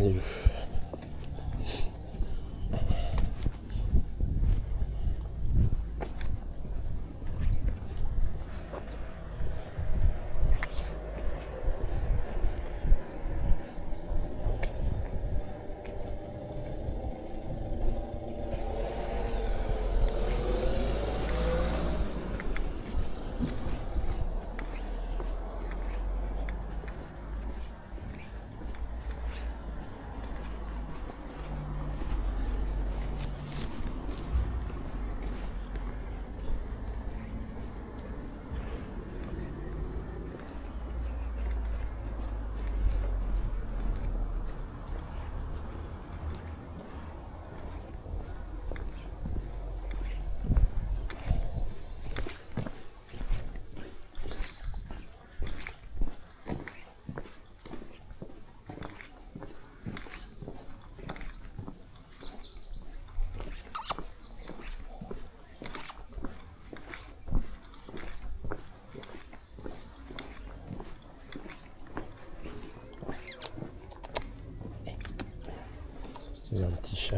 merveilleux. Il y a un petit chat.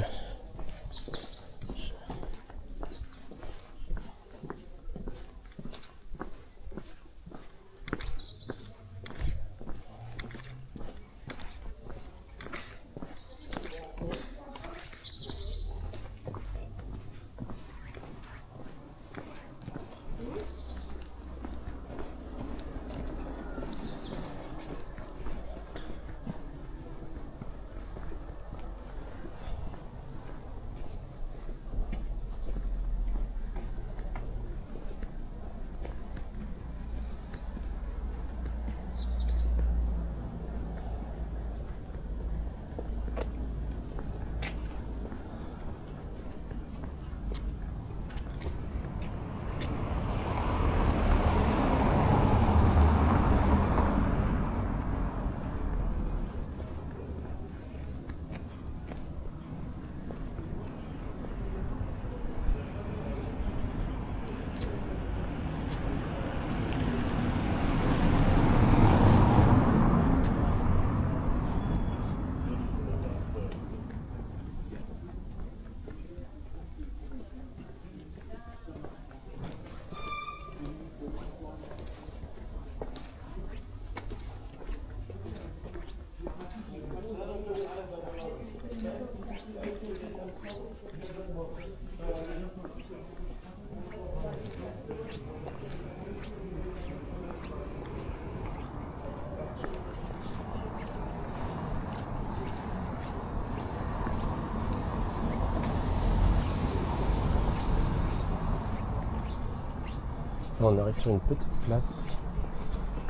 Là, on arrive sur une petite place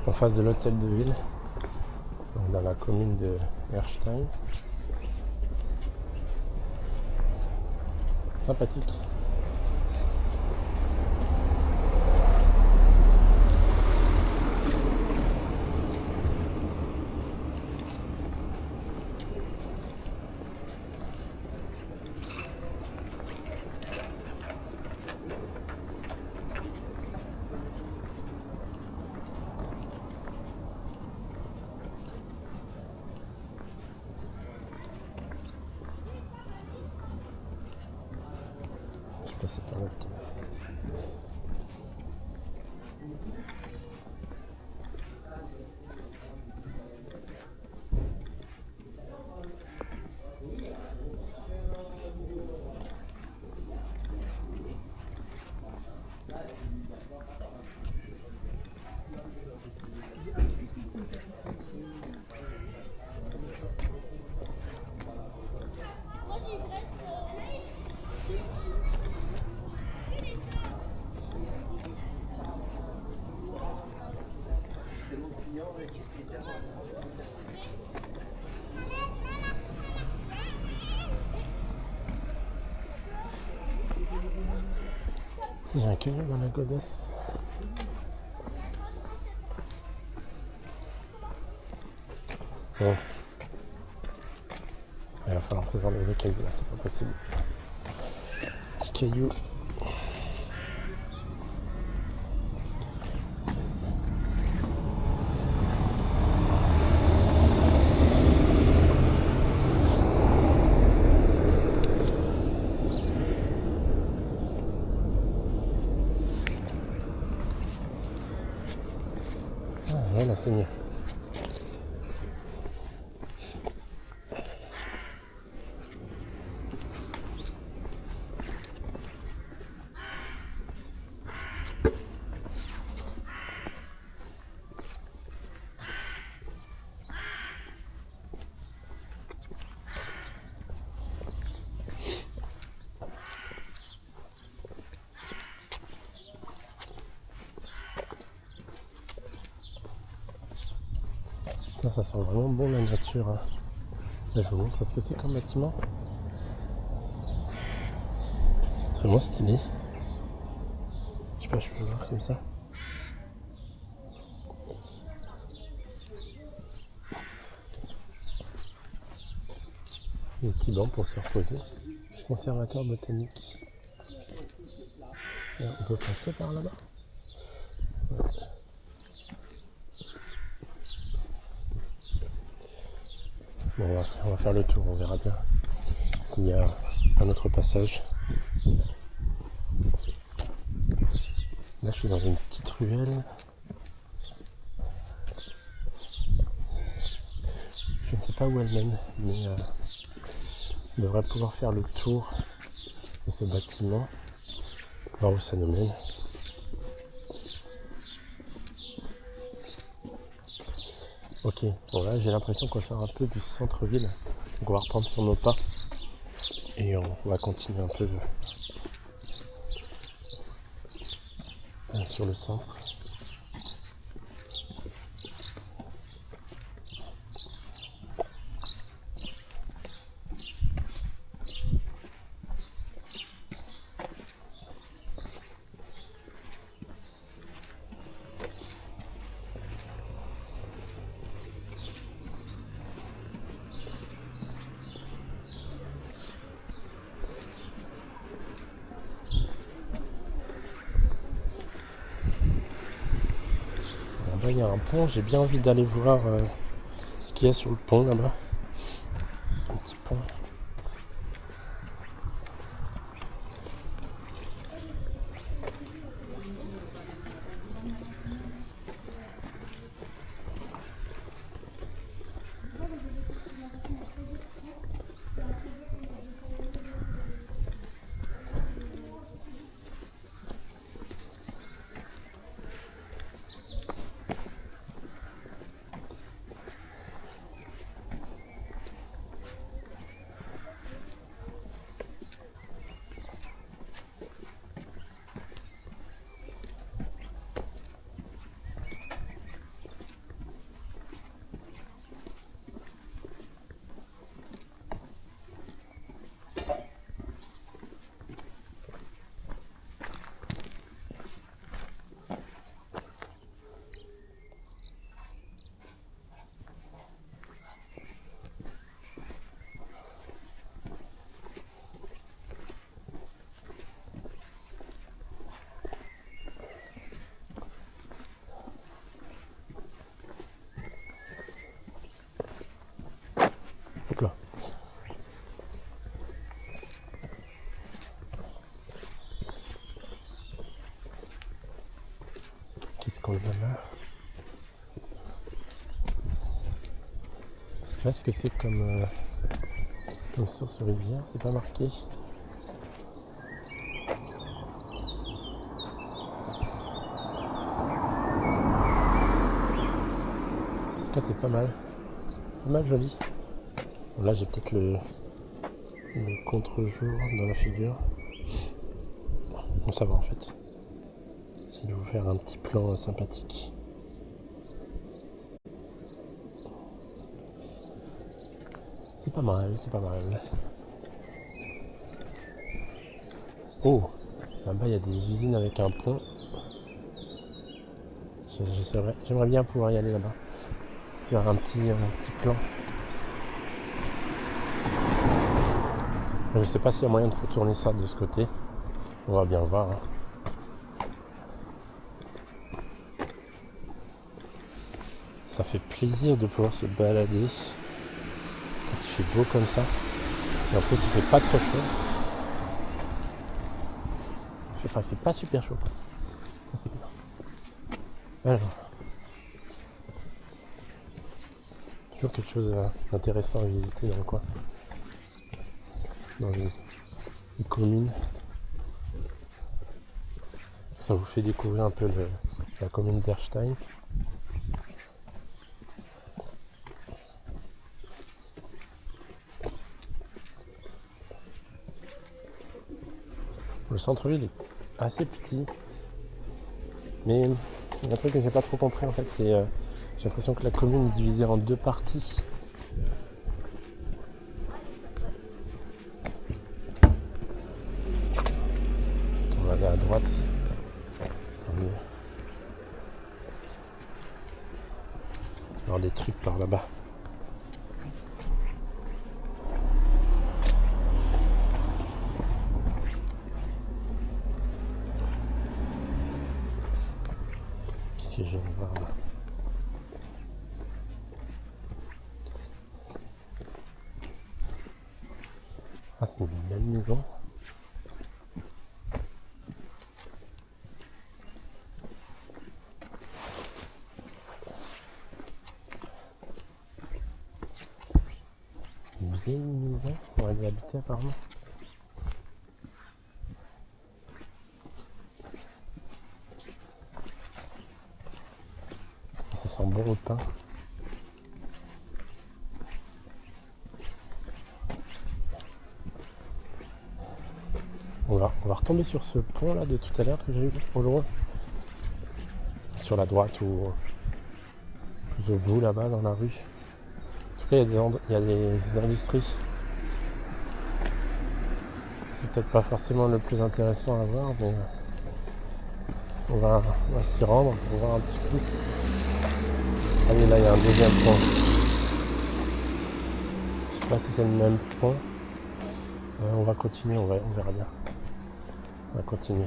en face de l'hôtel de ville, donc dans la commune de Erstein. Sympathique. Je sais pas si c'est pas mal. J'ai un caillou dans la godasse. Bon. Il va falloir prévoir le caillou là, c'est pas possible. Petit caillou. Ouais, là c'est mieux. Ça sent vraiment bon la nature. Hein. Là, je vous montre ce que c'est comme bâtiment. Vraiment stylé. Je sais pas, je peux voir comme ça. Des petits bancs pour se reposer. C'est conservatoire botanique. Là, on peut passer par là-bas. Ouais. Bon, on va faire le tour, on verra bien s'il y a un autre passage. Là, je suis dans une petite ruelle. Je ne sais pas où elle mène, mais on devrait pouvoir faire le tour de ce bâtiment, voir où ça nous mène. Ok, bon là j'ai l'impression qu'on sort un peu du centre-ville, donc on va reprendre sur nos pas et on va continuer un peu sur le centre. Là il y a un pont, j'ai bien envie d'aller voir ce qu'il y a sur le pont là-bas. Un petit pont. Hop là. Qu'est-ce qu'on a là? Je sais pas ce que c'est comme source ou rivière, c'est pas marqué. En tout cas c'est pas mal joli. Bon, là j'ai peut-être le contre-jour dans la figure. Bon ça va en fait. C'est de vous faire un petit plan sympathique. C'est pas mal, c'est pas mal. Oh, là-bas il y a des usines avec un pont. J'aimerais bien pouvoir y aller là-bas. Faire un petit plan. Je sais pas s'il y a moyen de retourner ça de ce côté. On va bien voir. Hein. Ça fait plaisir de pouvoir se balader quand il fait beau comme ça. Et en plus il fait pas trop chaud. Enfin il fait pas super chaud. Ça c'est bien. Alors. Toujours quelque chose d'intéressant à visiter dans le coin. Dans une commune. Ça vous fait découvrir un peu la commune d'Erstein. Le centre-ville est assez petit. Mais il y a un truc que j'ai pas trop compris en fait, c'est j'ai l'impression que la commune est divisée en deux parties. On va aller à droite. C'est mieux. Il va y avoir des trucs par là-bas. Qu'est-ce que je viens de voir là? Ah, c'est une belle maison. Une vieille maison. On va y habiter apparemment. Ça sent bon le pain. On va retomber sur ce pont là de tout à l'heure que j'ai vu au loin. Sur la droite ou plus au bout là-bas dans la rue. En tout cas, il y a des industries. C'est peut-être pas forcément le plus intéressant à voir, mais on va s'y rendre pour voir un petit peu. Allez, là il y a un deuxième pont. Je sais pas si c'est le même pont. On va continuer, on verra bien. On va continuer.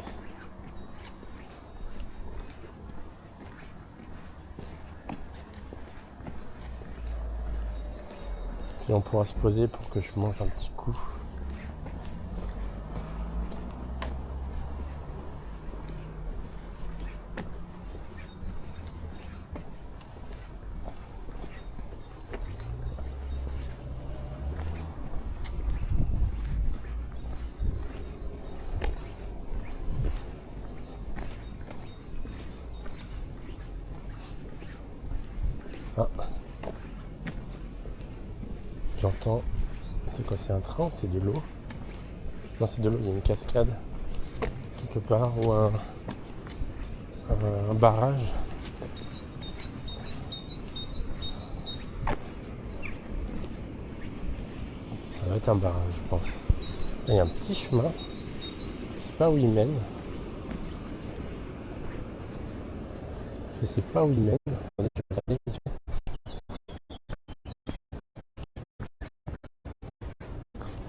Et on pourra se poser pour que je mange un petit coup. Ah. J'entends. C'est quoi? C'est un train ou c'est de l'eau? Non, c'est de l'eau, il y a une cascade quelque part ou un barrage. Ça va être un barrage, je pense. Là, il y a un petit chemin. Je sais pas où il mène. Je sais pas où il mène. Attendez, je vais regarder.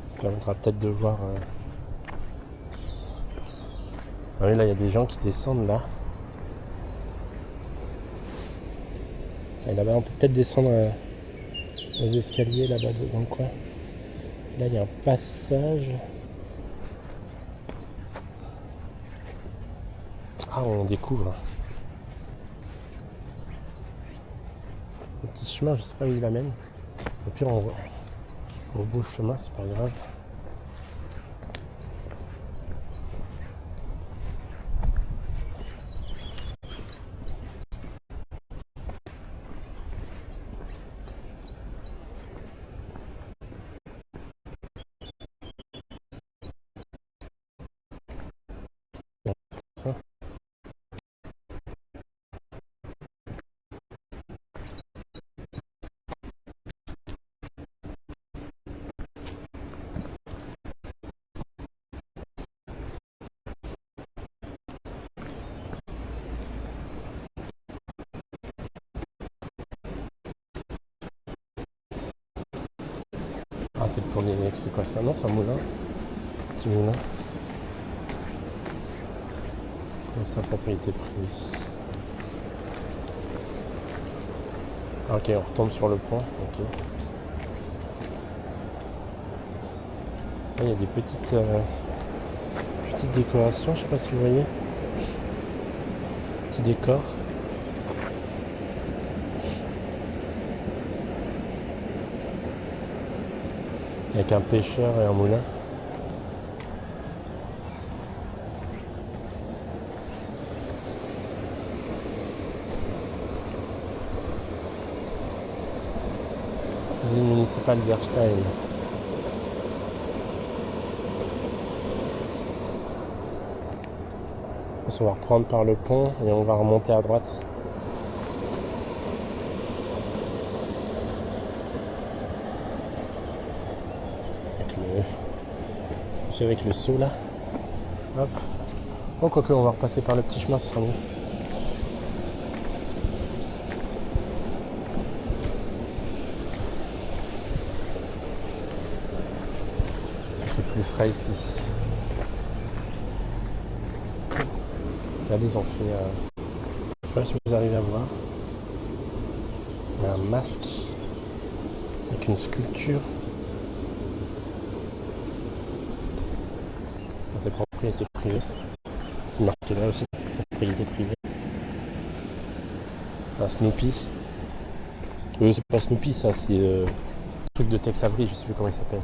Ça permettra peut-être de voir. Ah oui, là, il y a des gens qui descendent là. Et là-bas, on peut peut-être descendre les escaliers là-bas dans le coin. Là, il y a un passage. Ah, on découvre. Le petit chemin, je sais pas où il amène. Au pire, on rebouche le chemin, c'est pas grave. Ça. Ah, c'est pour les. C'est quoi ça? Non, c'est un moulin. Petit moulin. Comme ça, propriété privée. Ah, ok, on retombe sur le pont. Ok. Là, il y a des petites décorations, je sais pas si vous voyez. Petit décor. avec un pêcheur et un moulin. Usine municipale d'Erstein. On va reprendre par le pont et on va remonter à droite. Avec le saut là. Hop. Oh, quoique, on va repasser par le petit chemin, ce sera mieux. C'est plus frais ici. Regardez, ils ont fait. Je sais pas si vous arrivez à voir. Il y a un masque avec une sculpture. C'est propriété privée. C'est marqué là aussi. Propriété privée. Un Snoopy. C'est pas Snoopy, ça, c'est le truc de Tex Avery, je sais plus comment il s'appelle.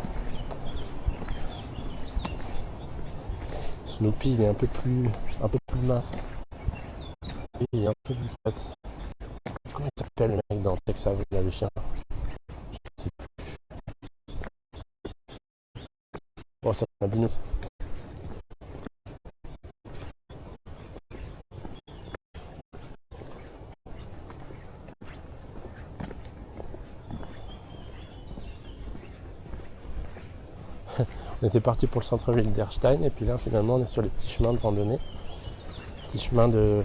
Snoopy, il est un peu plus mince. Et il est un peu plus fat. Comment il s'appelle le mec dans Tex Avery, là, le chien? Je sais plus. Oh, ça m'a bien ça. On était parti pour le centre-ville d'Erstein et puis là finalement on est sur les petits chemins de randonnée, petits chemins de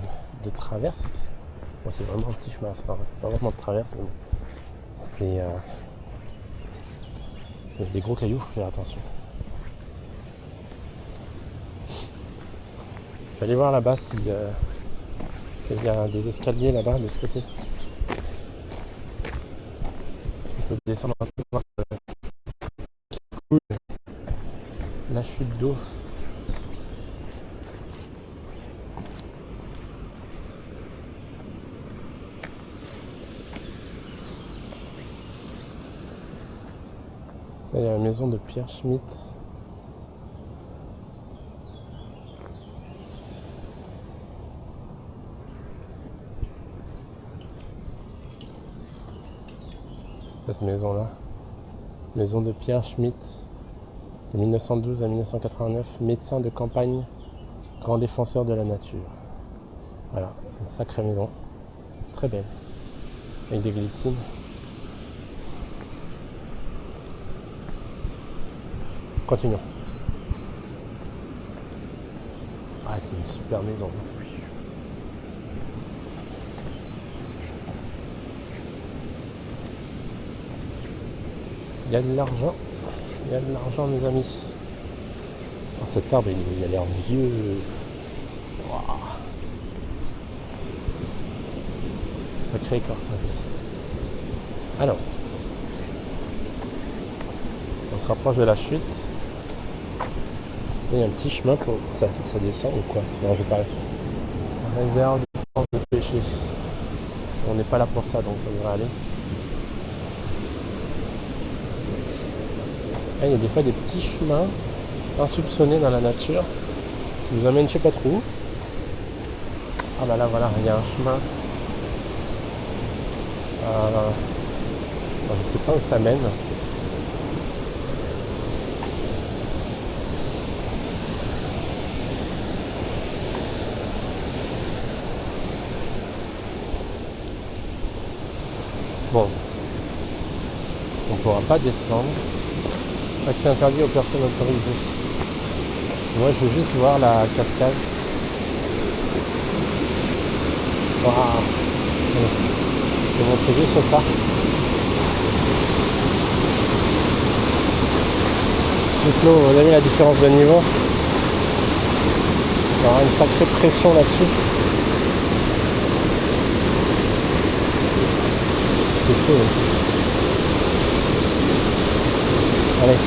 traverse. Bon, c'est vraiment un petit chemin, c'est pas vraiment de traverse, mais bon. C'est il y a des gros cailloux, faut faire attention. Je vais aller voir là-bas s'il y a des escaliers là-bas de ce côté. Il faut descendre un peu voir la chute d'eau. Ça, il y a la maison de Pierre Schmitt. Cette maison-là. Maison de Pierre Schmitt, de 1912 à 1989, médecin de campagne, grand défenseur de la nature. Voilà, une sacrée maison. Très belle. Avec des glycines. Continuons. Ah, c'est une super maison. Il y a de l'argent. Il y a de l'argent, mes amis. Oh, cet arbre, il a l'air vieux. Wow. Sacré écorce en plus. Alors, on se rapproche de la chute. Il y a un petit chemin pour... Ça descend ou quoi? Non, je parle. Réserve de France de pêcher. On n'est pas là pour ça, donc ça devrait aller. Là, il y a des fois des petits chemins insoupçonnés dans la nature qui nous amènent je sais pas trop où. Ah bah là voilà, il y a un chemin. Je sais pas où ça mène. Bon, on ne pourra pas descendre. Accès interdit aux personnes autorisées. Moi, je veux juste voir la cascade. Waouh. Je vais montrer juste ça. Donc là, vous avez la différence de niveau. Il y aura une sacrée pression là-dessus. C'est fou. Hein. Allez.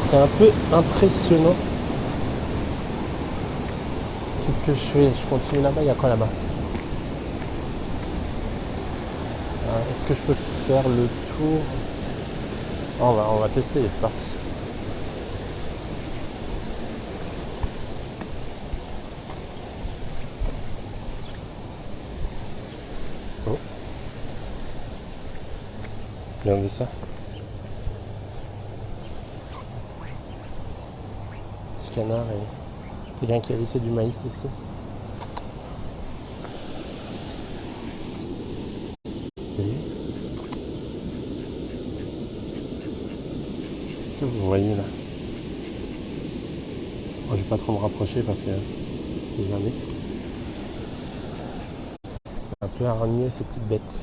C'est un peu impressionnant. Qu'est-ce que je fais? Je continue là-bas, il y a quoi là-bas? Est-ce que je peux faire le tour? On va tester, c'est parti. Oh. Regardez ça. Ce canard et quelqu'un qui a laissé du maïs ici. Oui. Qu'est-ce que vous voyez là? Je vais pas trop me rapprocher parce que c'est jamais. C'est un peu hargneux ces petites bêtes.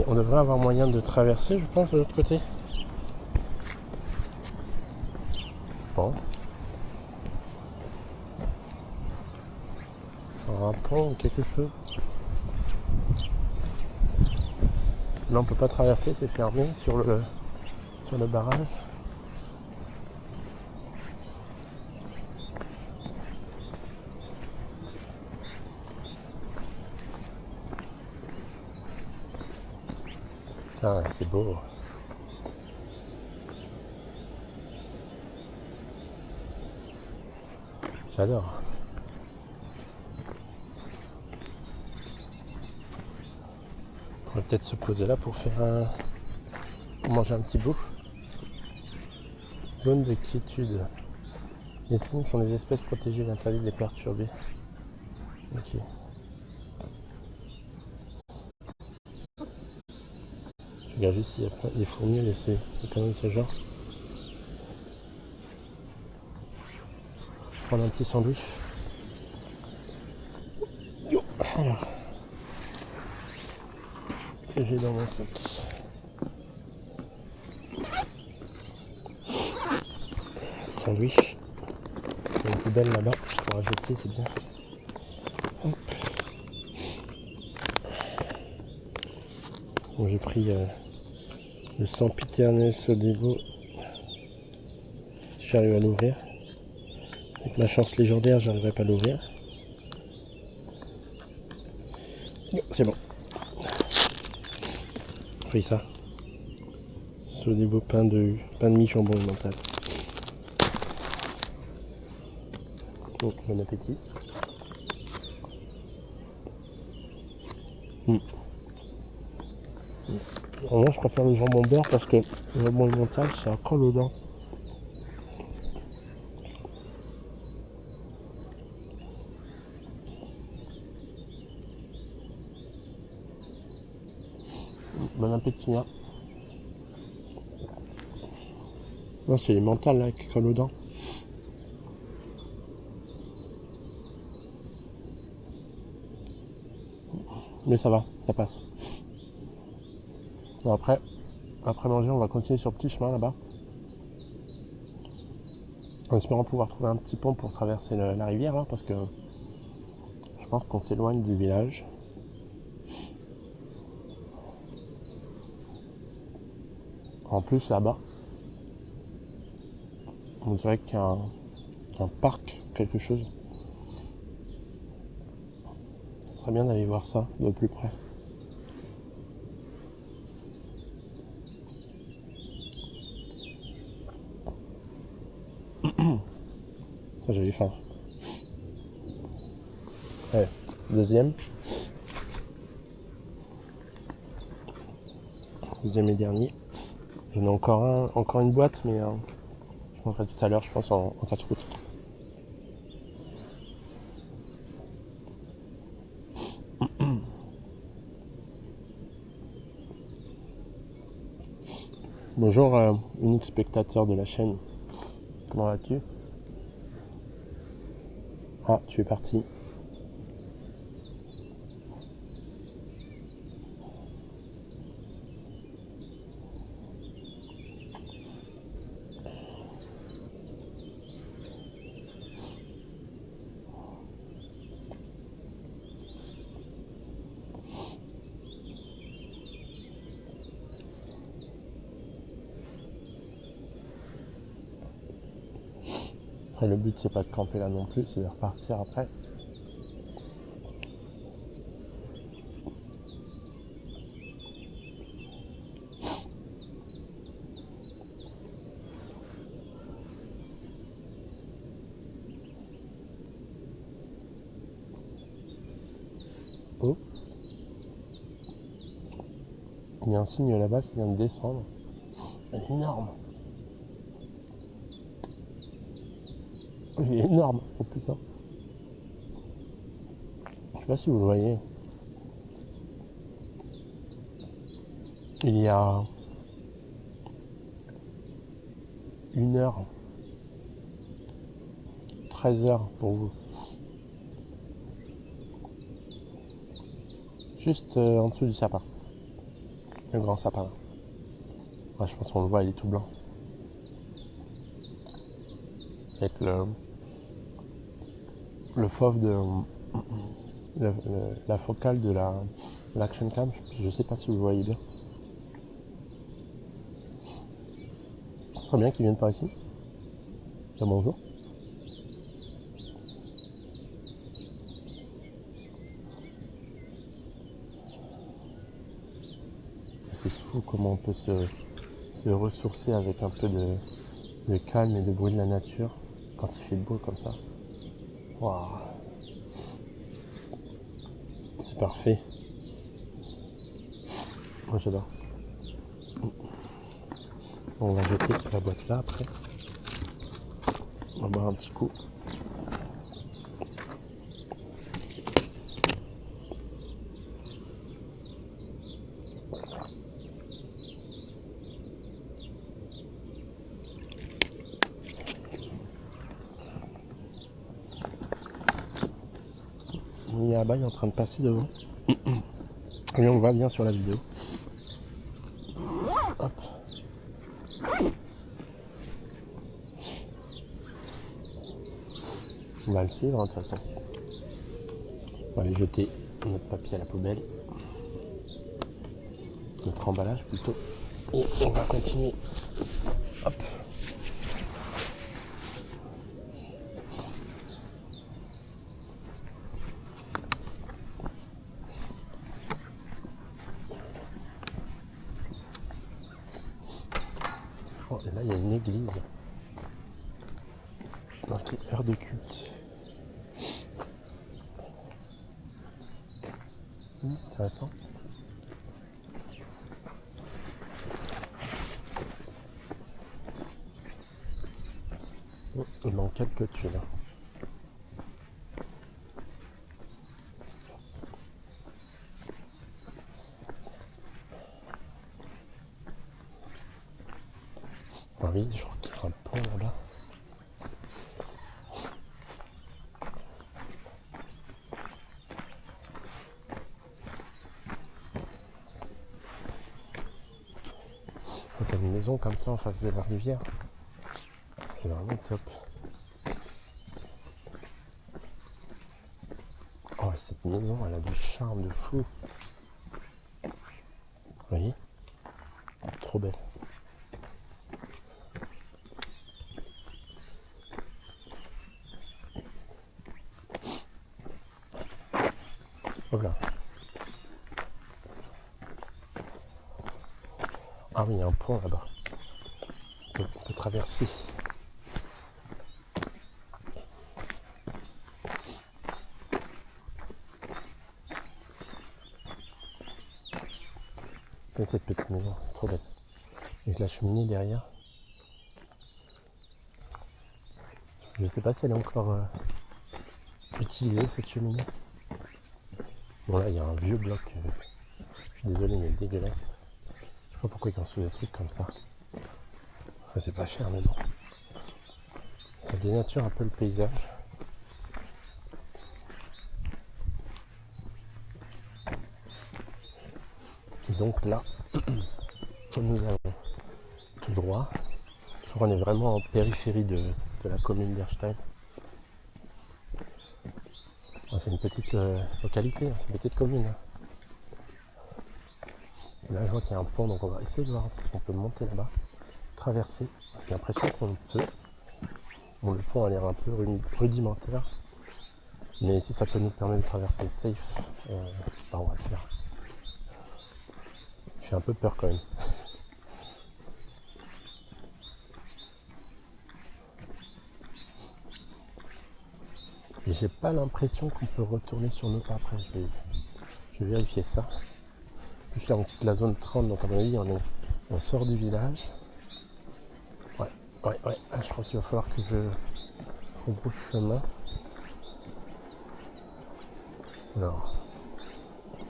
On devrait avoir moyen de traverser, je pense, de l'autre côté. Je pense. Un pont ou quelque chose. Là on peut pas traverser, c'est fermé sur le barrage. Ah, c'est beau. J'adore. On pourrait peut-être se poser là pour pour manger un petit bout. Zone de quiétude. Les cygnes sont des espèces protégées, il est interdit de les perturber. Ok. Je regarde juste s'il y a pas des fourmis et des conneries de ce genre. Prendre un petit sandwich. Yo. Alors. Ce que j'ai dans mon sac. Petit sandwich. Il y a une poubelle là-bas pour ajouter, c'est bien. Hop. Bon, j'ai pris le sempiternel Sodebo. Si j'arrive à l'ouvrir. Avec ma chance légendaire, j'arriverai pas à l'ouvrir. C'est bon. J'ai pris ça. Sodebo pain de mie jambon mental. Oh, bon appétit. Moi, je préfère le jambon beurre parce que le jambon mental, ça colle aux dents. Bon appétit, hein. Non, c'est les mentales là qui collent aux dents. Mais ça va, ça passe. Bon, après manger, on va continuer sur le petit chemin là-bas. En espérant pouvoir trouver un petit pont pour traverser la rivière là, parce que je pense qu'on s'éloigne du village. En plus là-bas, on dirait qu'il y a un parc, quelque chose. Ce serait bien d'aller voir ça de plus près. J'ai faim. Allez, deuxième et dernier. J'en ai encore une boîte, mais je mangerai tout à l'heure, je pense, en casse-croûte. Bonjour, unique spectateur de la chaîne. Comment vas-tu? Ah, tu es parti. Après, le but, c'est pas de camper là non plus, c'est de repartir après. Il y a un signe là-bas qui vient de descendre. Il est énorme. Il est énorme. Oh putain. Je sais pas si vous le voyez. Il y a 1h, 13h pour vous. Juste en dessous du sapin. Le grand sapin là. Ouais, je pense qu'on le voit, il est tout blanc. Avec le fauve de la focale de l'action cam. Je sais pas si vous le voyez bien. Ce serait bien qu'ils viennent par ici. Bien, bonjour. C'est fou comment on peut se ressourcer avec un peu de calme et de bruit de la nature quand il fait beau comme ça. Waouh. C'est parfait. Moi j'adore. On va jeter toute la boîte là après. On va boire un petit coup. Il y a Abba, il est en train de passer devant. Et on le voit bien sur la vidéo. Hop. On va le suivre de toute façon. On va aller jeter notre papier à la poubelle. Notre emballage plutôt. Et on va continuer. Hop. Oh, et là il y a une église. Marqué heure de culte. Intéressant. Oh, il manque quelques tuiles. Ah oui, je crois qu'il y a un pont là-bas. Quand t'as une maison comme ça en face de la rivière, c'est vraiment top. Oh, cette maison, elle a du charme de fou. Vous voyez ? Trop belle. Hop là. Ah oui, il y a un pont là-bas. On peut traverser. Et cette petite maison, trop belle. Avec la cheminée derrière. Je sais pas si elle est encore utilisée cette cheminée. Bon là il y a un vieux bloc. Je suis désolé mais dégueulasse. Je sais pas pourquoi ils construisent des trucs comme ça. Enfin, c'est pas cher mais bon. Ça dénature un peu le paysage. Et donc là, nous avons tout droit. Je crois qu'on est vraiment en périphérie de la commune d'Erstein. C'est une petite localité, c'est une petite commune. Et là je vois qu'il y a un pont, donc on va essayer de voir si on peut monter là-bas, traverser. J'ai l'impression qu'on peut. Bon, le pont a l'air un peu rudimentaire, mais si ça peut nous permettre de traverser safe, on va le faire. Il fait un peu peur quand même. Et j'ai pas l'impression qu'on peut retourner sur nos pas après. Je vais vérifier ça. Plus là on quitte la zone 30, donc à mon avis on sort du village. Ouais, je crois qu'il va falloir que je rebrousse chemin. Alors,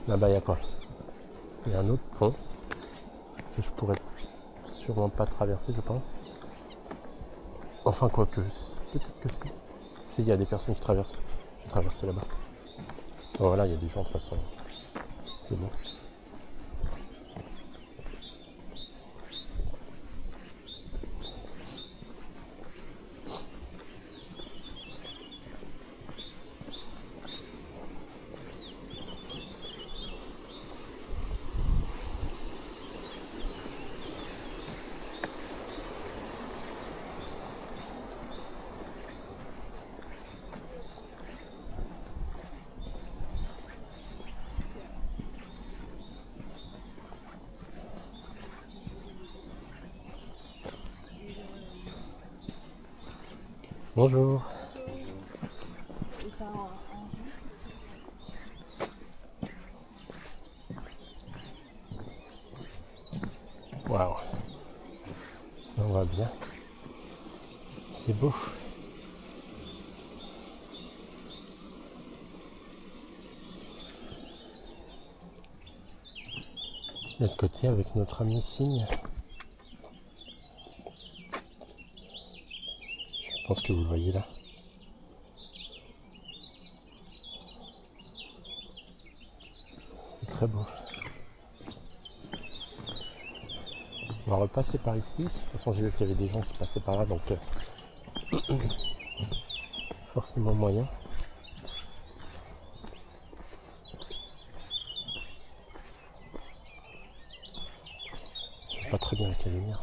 là-bas il y a quoi? Il y a un autre pont que je pourrais sûrement pas traverser, je pense. Enfin, quoique, peut-être que si. Si, il y a des personnes qui traversent. Je vais traverser là-bas. Bon, voilà, il y a des gens de toute façon. C'est bon. Bonjour. Waouh. On va bien. C'est beau. De l'autre côté avec notre ami Cygne. Je pense que vous le voyez là. C'est très beau. On va repasser par ici. De toute façon, j'ai vu qu'il y avait des gens qui passaient par là, donc forcément moyen. Je vois pas très bien avec la lumière.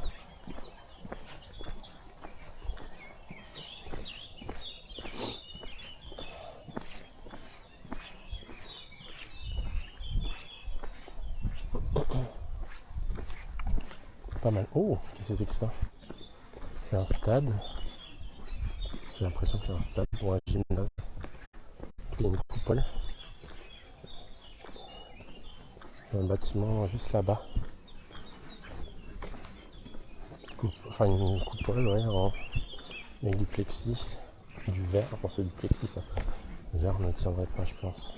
Pas mal. Oh, qu'est-ce que c'est que ça? C'est un stade. J'ai l'impression que c'est un stade ou un gymnase. Il y a une coupole. Un bâtiment juste là-bas. Enfin une coupole, ouais, avec du plexi, du verre. Bon, c'est du plexi ça. Le verre ne tiendrait pas, je pense.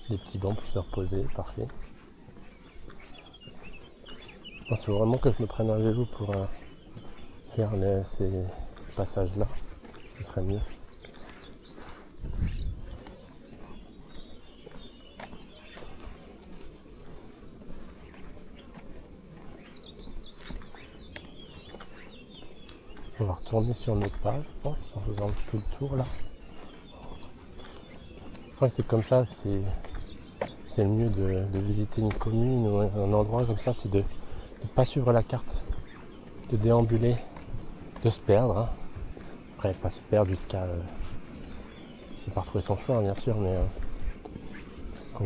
Des petits bancs pour se reposer, parfait. Il faut vraiment que je me prenne un vélo pour faire ces passages-là. Ce serait mieux. On va retourner sur notre page, je pense, en faisant tout le tour là. Je crois que c'est comme ça, c'est le mieux de visiter une commune ou un endroit comme ça, c'est de ne pas suivre la carte, de déambuler, de se perdre. Hein. Après, pas se perdre jusqu'à ne pas retrouver son chemin, bien sûr, mais quand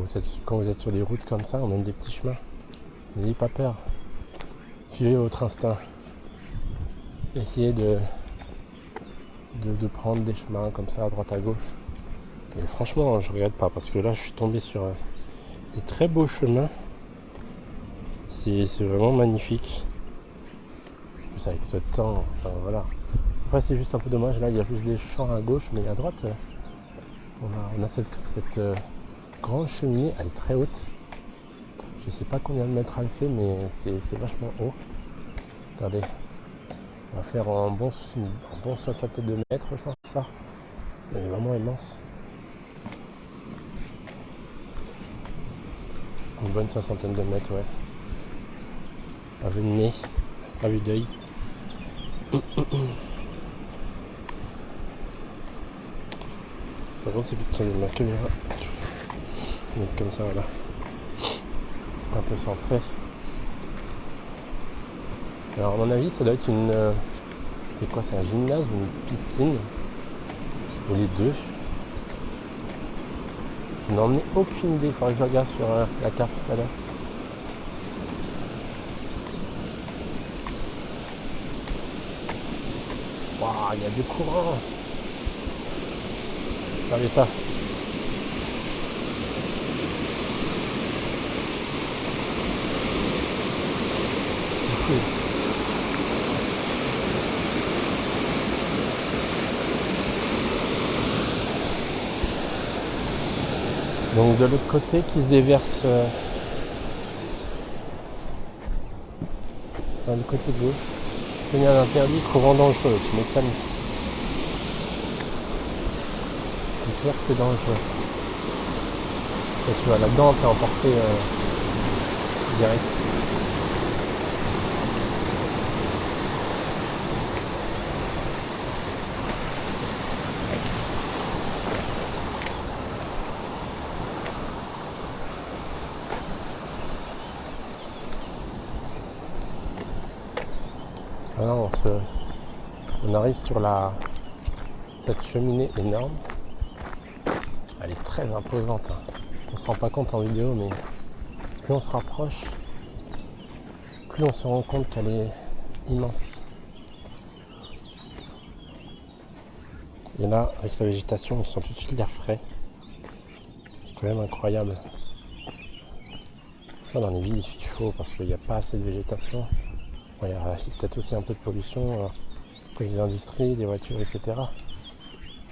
vous êtes sur des routes comme ça, ou même des petits chemins, n'ayez pas peur. Suivez votre instinct. Essayez de prendre des chemins comme ça à droite à gauche. Et franchement, je regrette pas parce que là, je suis tombé sur des très beaux chemins. C'est vraiment magnifique. En plus avec ce temps, enfin voilà. Après, c'est juste un peu dommage. Là, il y a juste des champs à gauche, mais à droite, on a cette grande cheminée. Elle est très haute. Je sais pas combien de mètres elle fait, mais c'est vachement haut. Regardez. On va faire un bon 62 mètres, je pense, ça. Elle est vraiment immense. Une bonne soixantaine de mètres, ouais. À vue de nez, à vue d'œil. Par contre, c'est plutôt de ma caméra. Je vais mettre comme ça, voilà. Un peu centré. Alors, à mon avis, ça doit être une. C'est quoi? C'est un gymnase ou une piscine? Ou les deux? Je n'en ai aucune idée. Il faudrait que je regarde sur la carte tout à l'heure. Waouh, il y a du courant. Regardez ça. C'est fou. Donc de l'autre côté qui se déverse du côté gauche. Signal interdit, courant dangereux, tu m'étonnes. C'est clair que c'est dangereux. Et tu vois là-dedans, t'es emporté direct. Alors on arrive sur cette cheminée énorme. Elle est très imposante. On se rend pas compte en vidéo, mais plus on se rapproche, plus on se rend compte qu'elle est immense. Et là, avec la végétation, on sent tout de suite l'air frais. C'est quand même incroyable. Ça, dans les villes, il fait chaud parce qu'il n'y a pas assez de végétation. Bon, il y a peut-être aussi un peu de pollution à cause des industries, des voitures, etc.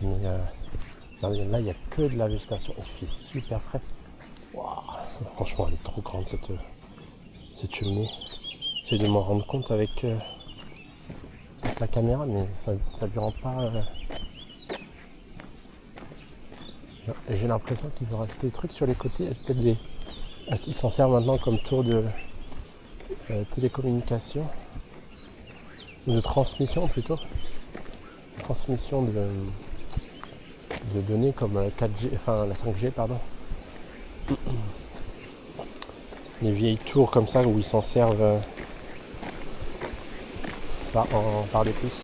Mais regardez, là, il n'y a que de la végétation. Il fait super frais. Wow. Franchement, elle est trop grande cette cheminée. J'ai dû m'en rendre compte avec la caméra, mais ça ne lui rend pas. J'ai l'impression qu'ils ont rajouté des trucs sur les côtés. Peut-être ils s'en servent maintenant comme tour de télécommunication. De transmission plutôt. Transmission de données comme 4G, enfin la 5G, pardon. Les vieilles tours comme ça où ils s'en servent par des puces.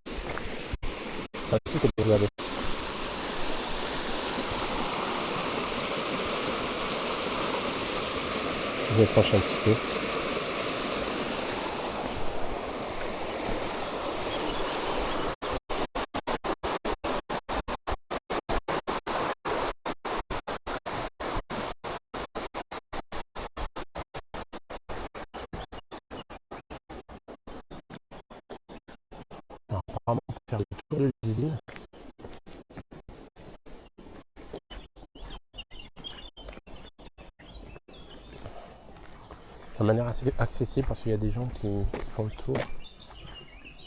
Ça aussi, c'est pour regarder. Je vais pencher un petit peu. Alors, apparemment, on peut faire le tour de l'usine. C'est de manière assez accessible parce qu'il y a des gens qui font le tour.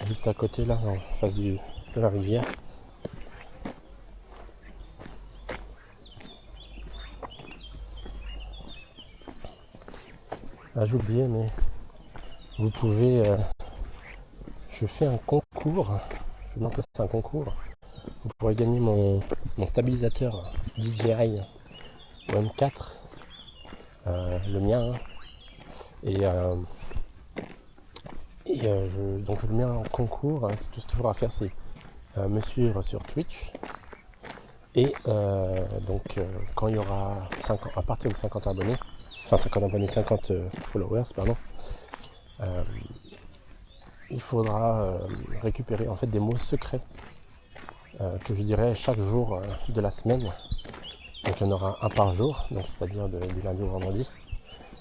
Juste à côté, là, en face de la rivière. Ah, j'ai oublié, mais vous pouvez. Je fais un concours. Je me que c'est un concours. Vous pourrez gagner mon stabilisateur DJI M4. Le mien. Donc je le mets en concours. Tout ce qu'il faudra faire, c'est me suivre sur Twitch. Et quand il y aura à partir de 50 abonnés, enfin 50 abonnés, 50 followers, pardon, il faudra récupérer en fait des mots secrets que je dirai chaque jour de la semaine. Donc il y en aura un par jour, donc c'est-à-dire du lundi au vendredi.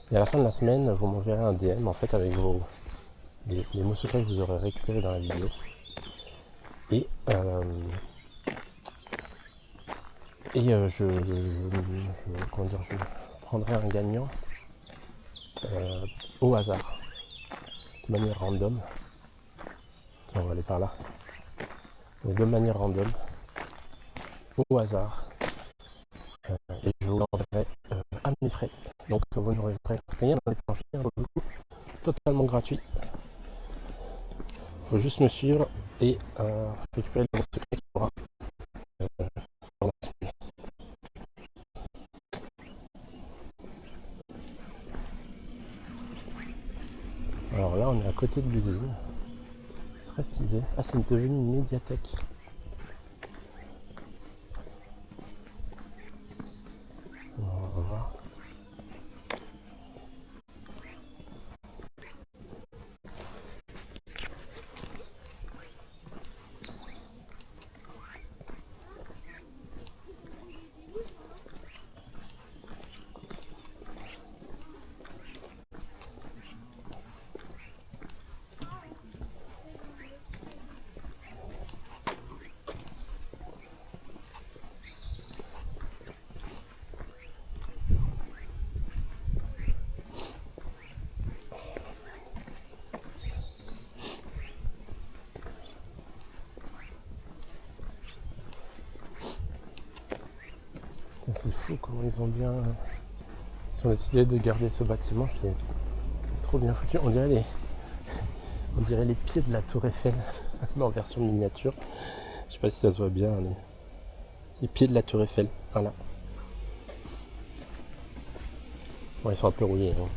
Et à la fin de la semaine, vous m'enverrez un DM en fait avec les mots secrets que vous aurez récupérés dans la vidéo. Et je prendrai un gagnant au hasard, de manière random. Tiens, on va aller par là. Donc de manière random, au hasard. Et je vous l'enverrai à mes frais. Donc vous n'aurez rien à dépenser, c'est totalement gratuit. Il faut juste me suivre et récupérer le secret qu'il y aura dans la semaine. Alors là, on est à côté de l'usine. C'est très stylé. Ah, c'est devenu une médiathèque. On va voir. C'est fou comment ils ont décidé de garder ce bâtiment, c'est trop bien foutu. On dirait les pieds de la tour Eiffel, mais en version miniature. Je sais pas si ça se voit bien, les pieds de la tour Eiffel, voilà. Bon, ils sont un peu rouillés, hein.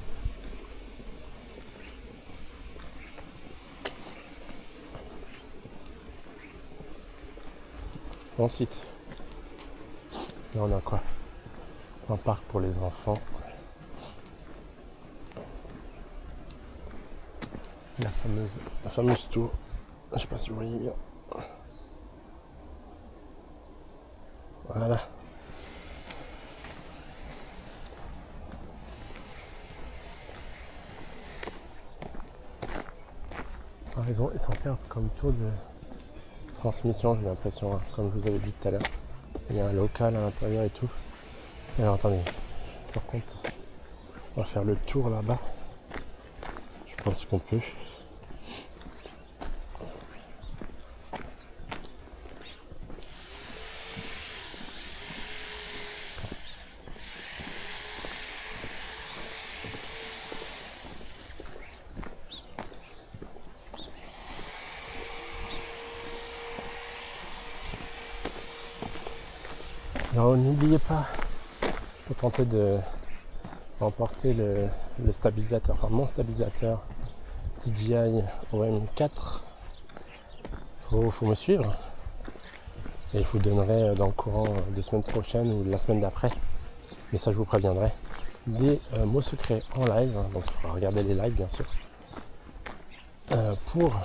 Ensuite, là on a quoi? Un parc pour les enfants. La fameuse tour. Je sais pas si vous voyez bien. Voilà. Ils s'en servent comme tour de transmission, j'ai l'impression, hein, comme je vous avais dit tout à l'heure. Il y a un local à l'intérieur et tout. Alors attendez, par contre, on va faire le tour là-bas. Je pense qu'on peut. Alors n'oubliez pas, pour tenter de remporter le stabilisateur, enfin mon stabilisateur DJI OM4, faut me suivre. Et je vous donnerai dans le courant des semaines prochaines ou de la semaine d'après, mais ça je vous préviendrai, des mots secrets en live, hein, donc il faudra regarder les lives bien sûr, pour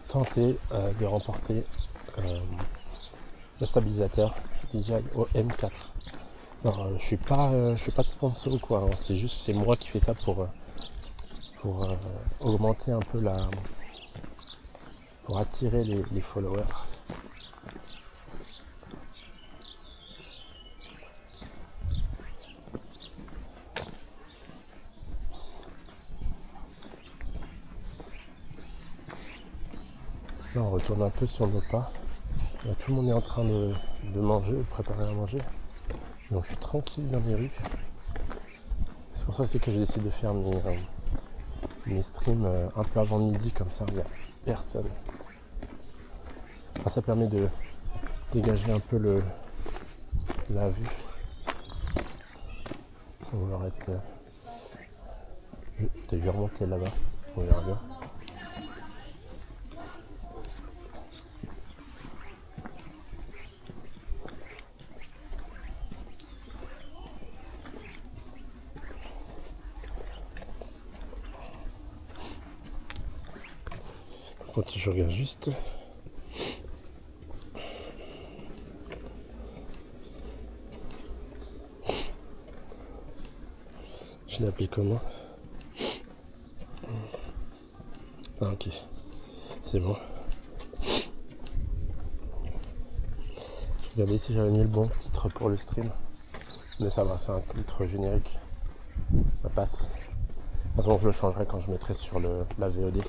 tenter de remporter le stabilisateur DJI OM4. Non, je suis pas de sponsor ou quoi, hein, c'est moi qui fais ça pour augmenter un peu pour attirer les followers. Là on retourne un peu sur nos pas. Là, tout le monde est en train de manger, de préparer à manger. Donc je suis tranquille dans les rues. C'est pour ça aussi que j'ai décidé de faire mes streams un peu avant midi, comme ça il n'y a personne. Enfin, ça permet de dégager un peu la vue. Ça va vouloir être... Je vais remonter là-bas, on verra bien. Par contre, je regarde juste. Je l'ai appelé comment? Ah ok, c'est bon. Regardez si j'avais mis le bon titre pour le stream. Mais ça va, c'est un titre générique. Ça passe. De toute façon, je le changerai quand je mettrai sur la VOD.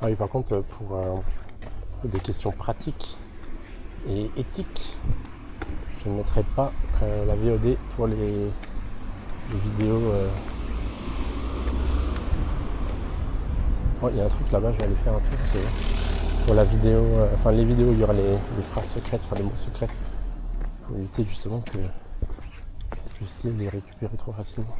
Ah oui, par contre, pour des questions pratiques et éthiques, je ne mettrai pas la VOD pour les vidéos. Oh, il y a un truc là-bas, je vais aller faire un tour. Pour la vidéo, enfin les vidéos, il y aura les phrases secrètes, enfin les mots secrets. Pour éviter justement que puissiez les récupérer trop facilement.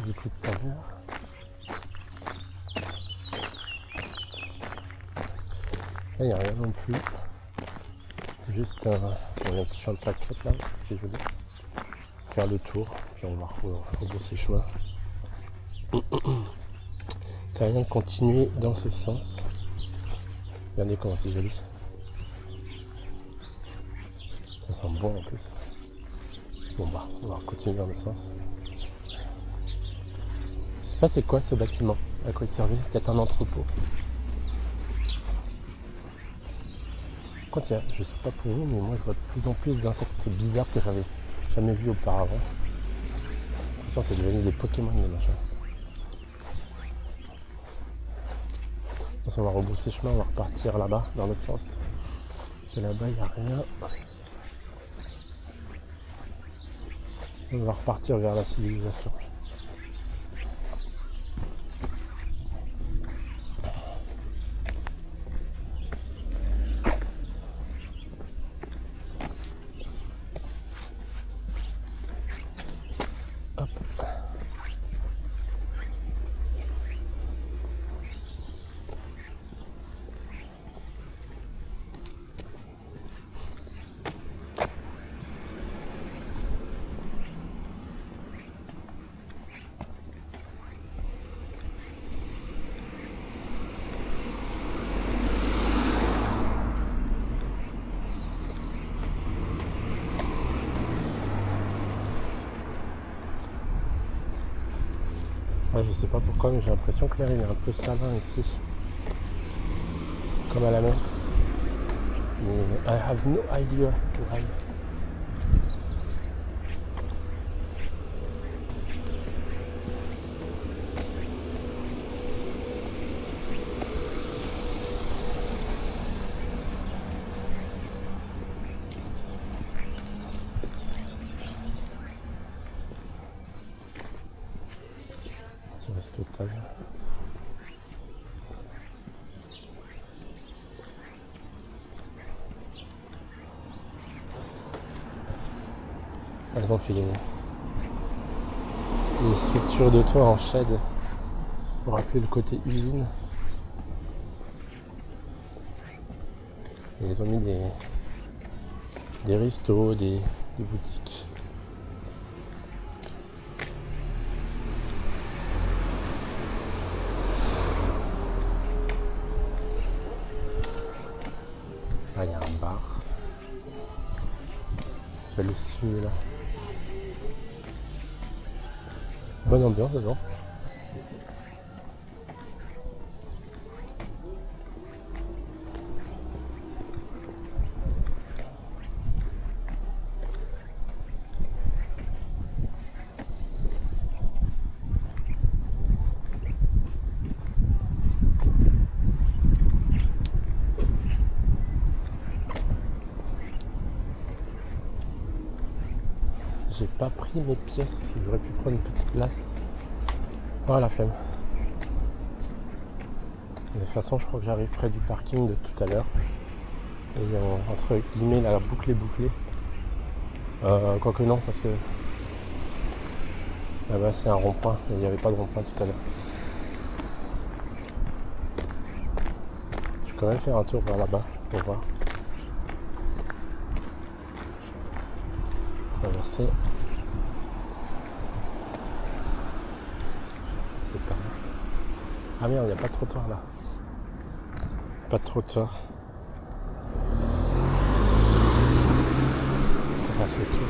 du coup tout à l'heure. Là il n'y a rien non plus. C'est juste un petit champ de pâquerettes là, c'est joli. Faire le tour, puis on va rebrousser chemin. Ça rien de continuer dans ce sens. Regardez comment c'est joli. Ça sent bon en plus. Bon bah, on va continuer dans le sens. Je sais pas c'est quoi ce bâtiment, à quoi il servait, peut-être un entrepôt. Quand il y a, je sais pas pour vous, mais moi je vois de plus en plus d'insectes bizarres que j'avais jamais vus auparavant. De toute façon c'est devenu des Pokémon les machins. On va rebrousser chemin, on va repartir là-bas, dans l'autre sens. Parce que là-bas il n'y a rien. On va repartir vers la civilisation. Hop. Ouais, je sais pas pourquoi, mais j'ai l'impression que l'air il est un peu salin ici. Comme à la mer. Mais I have no idea why. Ce resto de table. Elles ont fait les structures de toit en shed pour rappeler le côté usine. Et ils ont mis des restos, des boutiques. Là il y a un bar. Ça s'appelle le Simula. Bonne ambiance dedans. J'ai pas pris mes pièces, j'aurais pu prendre une petite place. Oh la flemme. De toute façon je crois que j'arrive près du parking de tout à l'heure. Et entre guillemets la boucle est bouclée. Quoique non parce que là-bas c'est un rond-point et il n'y avait pas de rond-point tout à l'heure. Je vais quand même faire un tour vers là-bas pour voir. Traverser. C'est pas là. Ah merde, il n'y a pas de trottoir là. Pas de trottoir. On fasse le tour.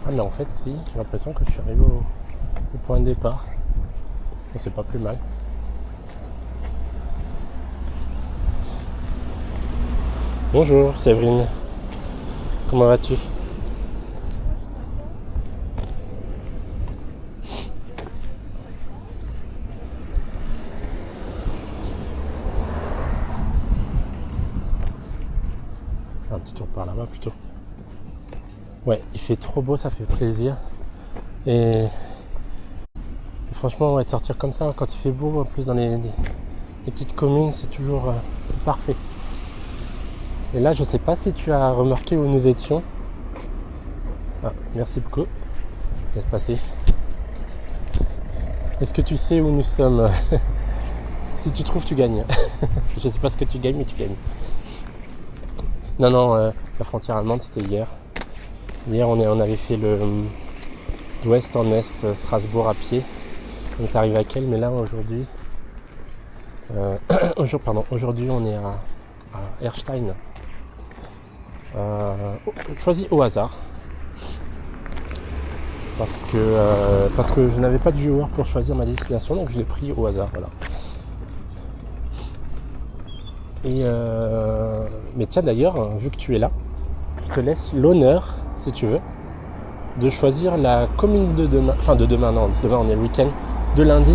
Ah mais en fait si, j'ai l'impression que je suis arrivé au point de départ. c'est pas plus mal. Bonjour Séverine, comment vas-tu? Un petit tour par là-bas plutôt. Ouais, il fait trop beau, ça fait plaisir. Et franchement, ouais, sortir comme ça quand il fait beau, en plus dans les petites communes, c'est toujours c'est parfait. Et là, je sais pas si tu as remarqué où nous étions. Ah, merci beaucoup. Laisse passer. Est-ce que tu sais où nous sommes? Si tu trouves, tu gagnes. Je sais pas ce que tu gagnes, mais tu gagnes. Non, la frontière allemande, c'était hier. Hier, on avait fait d'ouest en est, Strasbourg à pied. On est arrivé à Kiel, mais là, aujourd'hui... aujourd'hui, on est à Erstein. Choisi au hasard. Parce que je n'avais pas de joueur pour choisir ma destination, donc je l'ai pris au hasard. Voilà. Et mais tiens, d'ailleurs, vu que tu es là, je te laisse l'honneur, si tu veux, de choisir la commune de demain. Enfin, de demain, non, demain on est le week-end. De lundi.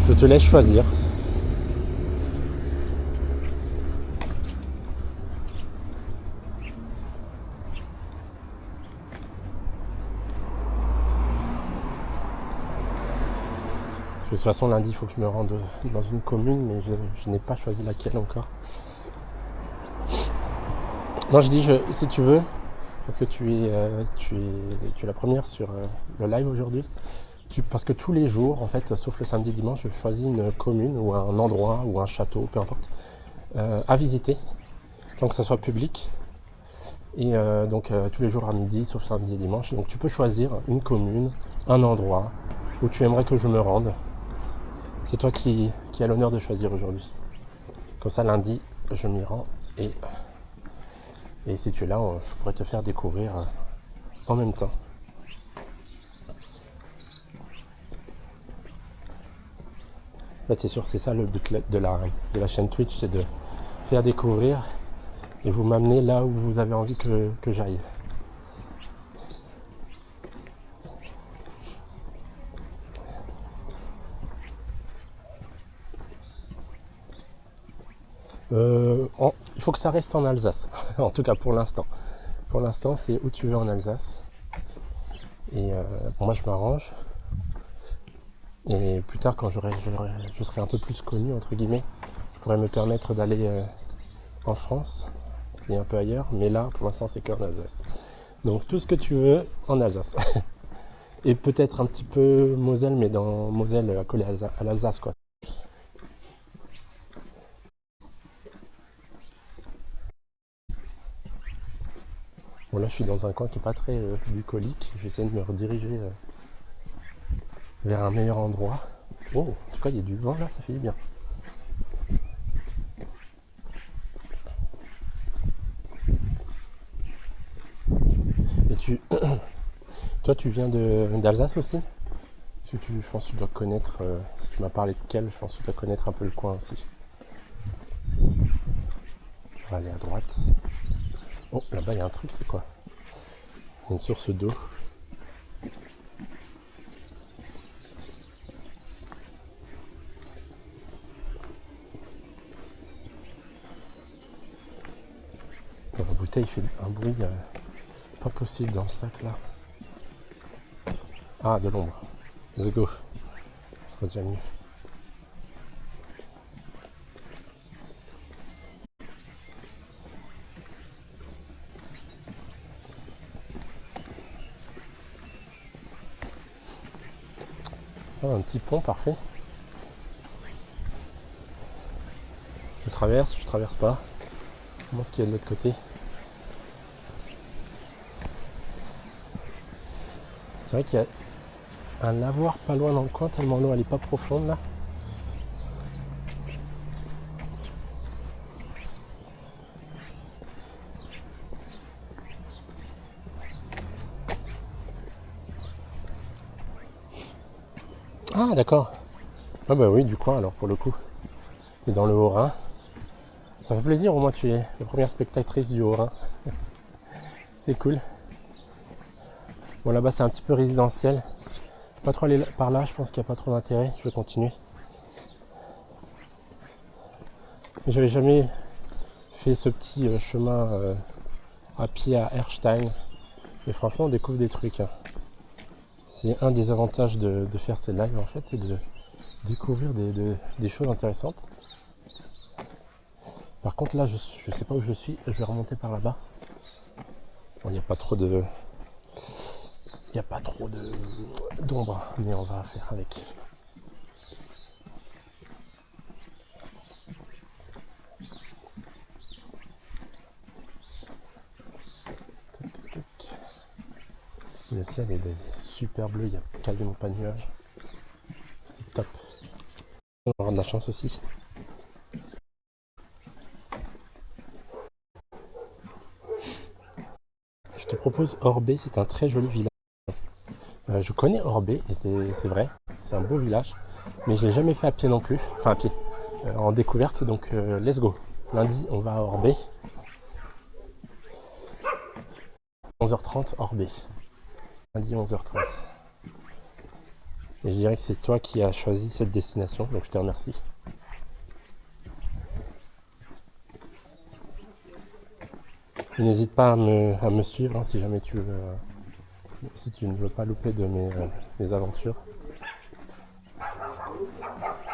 Je te laisse choisir. Parce que de toute façon, lundi, il faut que je me rende dans une commune, mais je n'ai pas choisi laquelle encore. Non, je dis, si tu veux, parce que tu es la première sur le live aujourd'hui. Parce que tous les jours, en fait, sauf le samedi et dimanche, je choisis une commune ou un endroit ou un château, peu importe, à visiter, tant que ça soit public. Et donc tous les jours à midi, sauf samedi et dimanche. Donc tu peux choisir une commune, un endroit où tu aimerais que je me rende. C'est toi qui as l'honneur de choisir aujourd'hui. Comme ça, lundi, je m'y rends. Et si tu es là, je pourrais te faire découvrir en même temps. En fait, c'est sûr, c'est ça le but de la chaîne Twitch, c'est de faire découvrir et vous m'amener là où vous avez envie que j'aille. Il faut que ça reste en Alsace, en tout cas pour l'instant. Pour l'instant, c'est où tu veux en Alsace. Et moi, je m'arrange. Et plus tard, quand je serai un peu plus connu, entre guillemets, je pourrais me permettre d'aller en France et un peu ailleurs. Mais là, pour l'instant, c'est qu'en Alsace. Donc, tout ce que tu veux en Alsace. Et peut-être un petit peu Moselle, mais dans Moselle, accolé à l'Alsace, quoi. Bon, là, je suis dans un coin qui n'est pas très bucolique. J'essaie de me rediriger vers un meilleur endroit. Oh, en tout cas, il y a du vent là, ça fait du bien. Et toi, tu viens d'Alsace aussi? Je pense que tu dois connaître, si tu m'as parlé de Kiel, je pense que tu dois connaître un peu le coin aussi. On va aller à droite. Oh, là-bas, il y a un truc, c'est quoi? Il y a une source d'eau. La bouteille fait un bruit pas possible dans le sac là. Ah, de l'ombre. Let's go. Ça sera déjà mieux. Ah, un petit pont, parfait. Je traverse pas. Comment est-ce qu'il y a de l'autre côté? C'est vrai qu'il y a un lavoir pas loin dans le coin, tellement l'eau elle est pas profonde là. Ah d'accord. Ah bah oui, du coin alors pour le coup. Et dans le Haut-Rhin. Ça fait plaisir, au moins tu es la première spectatrice du Haut-Rhin. C'est cool. Bon là-bas c'est un petit peu résidentiel. Je vais pas trop aller par là, je pense qu'il n'y a pas trop d'intérêt. Je vais continuer. Mais j'avais jamais fait ce petit chemin à pied à Erstein. Et franchement on découvre des trucs. Hein. C'est un des avantages de faire ces lives en fait, c'est de découvrir des choses intéressantes. Par contre là je sais pas où je suis, je vais remonter par là-bas. Bon, il n'y a pas trop d'ombre, mais on va faire avec. Tac, tac, tac. Le ciel est super bleu, il n'y a quasiment pas de nuages. C'est top. On aura de la chance aussi. Je te propose Orbey, c'est un très joli village. Je connais Orbey, et c'est vrai, c'est un beau village, mais je l'ai jamais fait à pied non plus, enfin à pied, en découverte, donc let's go. Lundi, on va à Orbey. 11h30, Orbey. Lundi, 11h30. Et je dirais que c'est toi qui as choisi cette destination, donc je te remercie. N'hésite pas à me suivre hein, si jamais tu veux, si tu ne veux pas louper de mes aventures.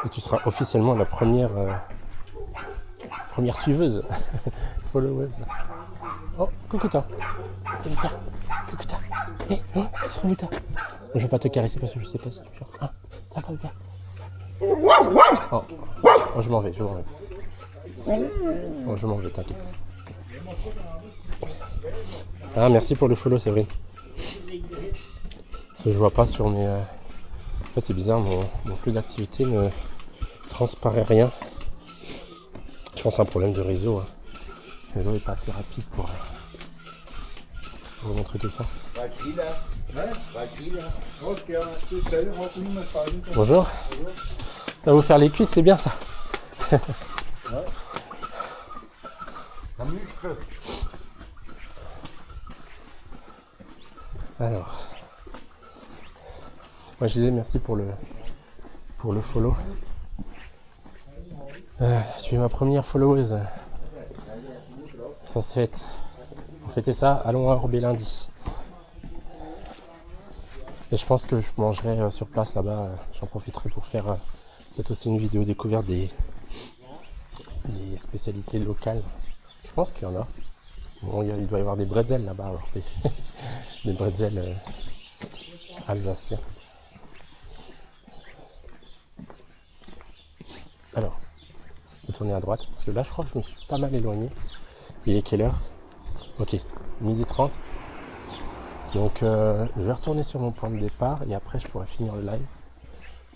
Et tu seras officiellement la première suiveuse, followeuse. Oh, coucouta. Eh, Vita, coucouta. Eh, oh, Vita. Je vais pas te caresser parce que je sais pas si tu veux. Ah, ça va, Vita. Oh, oh, je m'en vais. Oh, je m'en vais, t'inquiète. Ah, merci pour le follow, Séverine. Parce que je vois pas sur mes... En fait, c'est bizarre, mon flux d'activité ne transparaît rien. Je pense que c'est un problème de réseau. Hein. Le réseau est pas assez rapide pour vous montrer tout ça. Bonjour. Ça va vous faire les cuisses, c'est bien ça. Alors, moi je disais merci pour le follow. Tu es ma première followeuse. Ça se fête. Pour fêter ça, allons à Orbey lundi. Et je pense que je mangerai sur place là-bas. J'en profiterai pour faire peut-être aussi une vidéo découverte des spécialités locales. Je pense qu'il y en a. Bon, il doit y avoir des bretzels là-bas, alors, des bretzels alsaciens. Alors, je vais tourner à droite, parce que là, je crois que je me suis pas mal éloigné. Il est quelle heure? Ok, 12h30. Donc, je vais retourner sur mon point de départ, et après, je pourrai finir le live.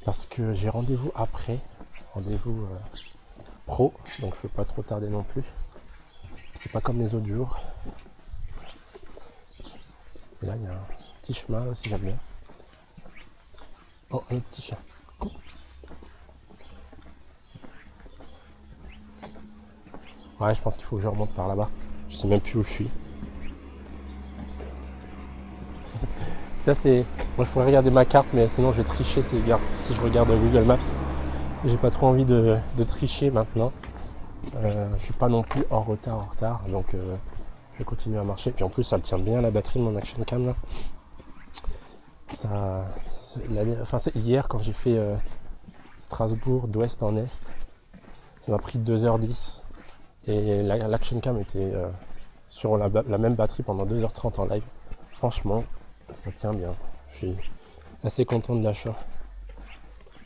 Parce que j'ai rendez-vous après, rendez-vous pro, donc je peux pas trop tarder non plus. C'est pas comme les autres jours. Et là, il y a un petit chemin aussi, j'aime bien. Oh, un petit chat. Coucou. Ouais, je pense qu'il faut que je remonte par là-bas. Je sais même plus où je suis. Ça, c'est... Moi, je pourrais regarder ma carte, mais sinon, je vais tricher si je regarde Google Maps. J'ai pas trop envie de tricher maintenant. Je suis pas non plus en retard, donc je vais continuer à marcher. Puis en plus, ça tient bien la batterie de mon action cam là. C'est hier quand j'ai fait Strasbourg d'ouest en est, ça m'a pris 2h10 et l'action cam était sur la même batterie pendant 2h30 en live. Franchement, ça tient bien. Je suis assez content de l'achat.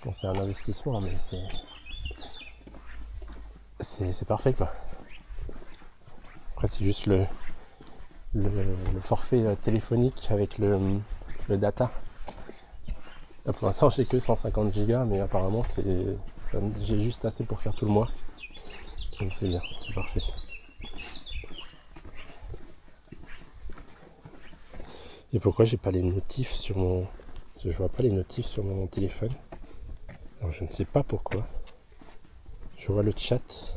Bon, c'est un investissement, mais c'est parfait quoi. Après, c'est juste le forfait téléphonique avec le data. Là, pour l'instant, j'ai que 150 Go, mais apparemment, j'ai juste assez pour faire tout le mois. Donc, c'est bien, c'est parfait. Et pourquoi j'ai pas les notifs sur mon... Parce que je vois pas les notifs sur mon téléphone. Alors je ne sais pas pourquoi. Je vois le chat.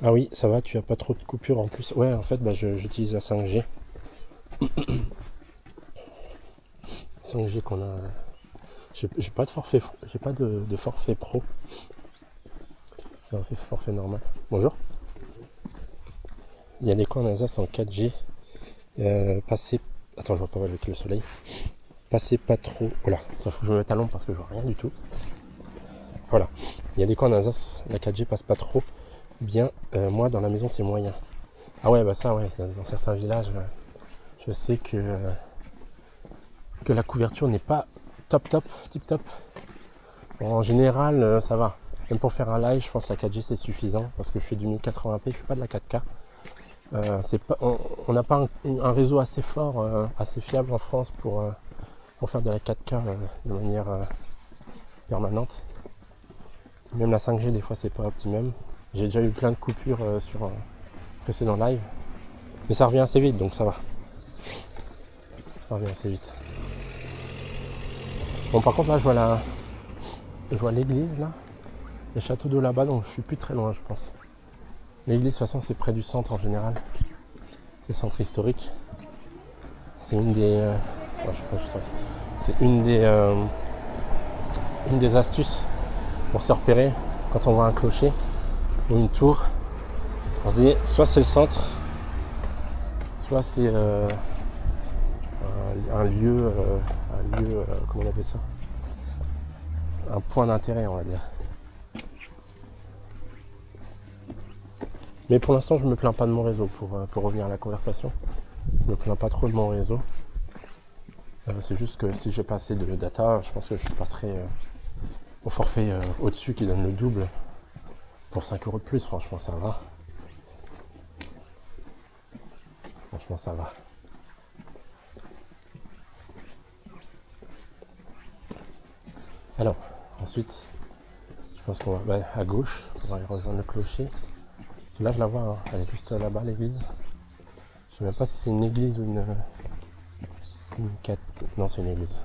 Ah oui, ça va, tu as pas trop de coupures en plus. Ouais, en fait, j'utilise la 5G. 5G qu'on a. J'ai pas de forfait, j'ai pas de forfait pro. C'est un forfait normal. Bonjour. Il y a des coins en Alsace en 4G. Passez. Attends, je vois pas avec le soleil. Passez pas trop. Voilà, il faut que je me mette à l'ombre parce que je vois rien du tout. Voilà. Il y a des coins en Alsace, la 4G passe pas trop bien. Moi, dans la maison, c'est moyen. Ah ouais, bah ça, ouais, dans certains villages, je sais que la couverture n'est pas tip top. Bon, en général, ça va. Même pour faire un live, je pense que la 4G c'est suffisant parce que je fais du 1080p, je fais pas de la 4K. On n'a pas un réseau assez fort, assez fiable en France pour faire de la 4K de manière permanente. Même la 5G des fois c'est pas optimum. J'ai déjà eu plein de coupures sur un précédent live. Mais ça revient assez vite donc ça va. Ça revient assez vite. Bon par contre là je vois l'église là. Il y a Château d'eau là-bas donc je suis plus très loin je pense. L'église de toute façon c'est près du centre en général. C'est le centre historique. C'est une des. C'est une des astuces pour se repérer quand on voit un clocher ou une tour. On se dit soit c'est le centre, soit c'est un lieu, comment on appelle ça, un point d'intérêt on va dire. Mais pour l'instant je me plains pas de mon réseau pour revenir à la conversation. Je me plains pas trop de mon réseau. C'est juste que si j'ai pas assez de data, je pense que je passerai au forfait au-dessus qui donne le double pour 5 € de plus. Franchement ça va. Franchement ça va. Alors ensuite je pense qu'on va à gauche, on va aller rejoindre le clocher. Là je la vois, hein. Elle est juste là-bas l'église. Je sais même pas si c'est une église ou une Non c'est une église.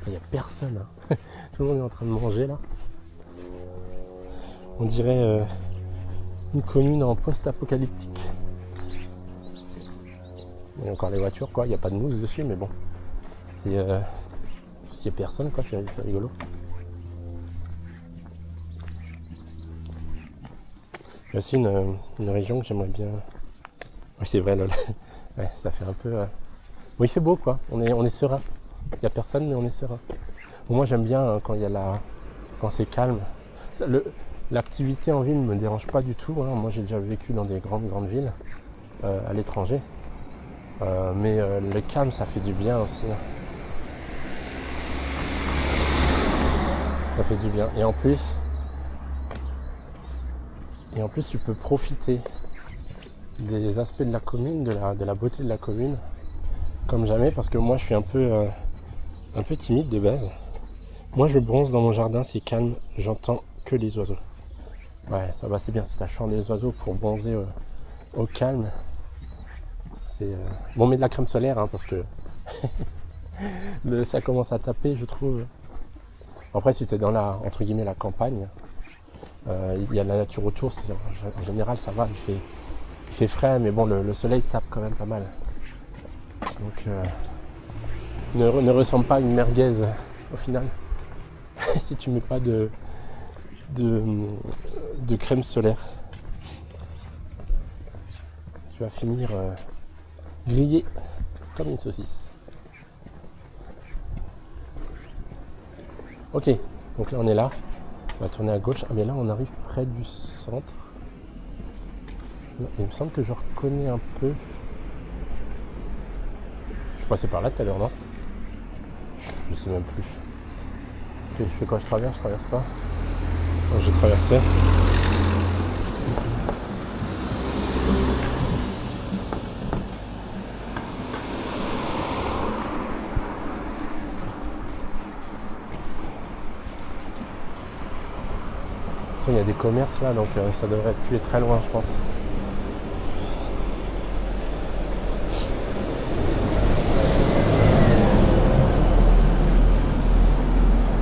Il n'y a personne hein. Tout le monde est en train de manger là. On dirait une commune en post-apocalyptique. Il y a encore les voitures quoi, il n'y a pas de mousse dessus mais bon. C'est s'il n'y a personne quoi, c'est rigolo. Il y a aussi une région que j'aimerais bien. Oui c'est vrai lol. Ouais, ça fait un peu. Bon il fait beau quoi, on est serein. Il n'y a personne mais on est serein. Bon, moi j'aime bien quand quand c'est calme. L'activité en ville ne me dérange pas du tout. Hein. Moi j'ai déjà vécu dans des grandes villes à l'étranger. Mais le calme ça fait du bien aussi. Ça fait du bien. Et en plus tu peux profiter des aspects de la commune, de la beauté de la commune, comme jamais, parce que moi je suis un peu timide de base. Moi je bronze dans mon jardin, c'est calme, j'entends que les oiseaux. Ouais, ça va, c'est bien, si t'as chant des oiseaux pour bronzer au calme. C'est bon, mais de la crème solaire, hein, parce que ça commence à taper, je trouve. Après, si t'es dans entre guillemets, la campagne, il y a de la nature autour, en général ça va, il fait frais, mais bon, le soleil tape quand même pas mal. Donc, ne ressemble pas à une merguez au final. Si tu mets pas de crème solaire, tu vas finir grillé comme une saucisse. Ok, donc là on est là, on va tourner à gauche. Ah mais là on arrive près du centre. Il me semble que je reconnais un peu. Je passais par là tout à l'heure, non? Je sais même plus. Je fais quoi? Je traverse pas? Donc, j'ai traversé. Il y a des commerces là, donc ça devrait plus être très loin, je pense.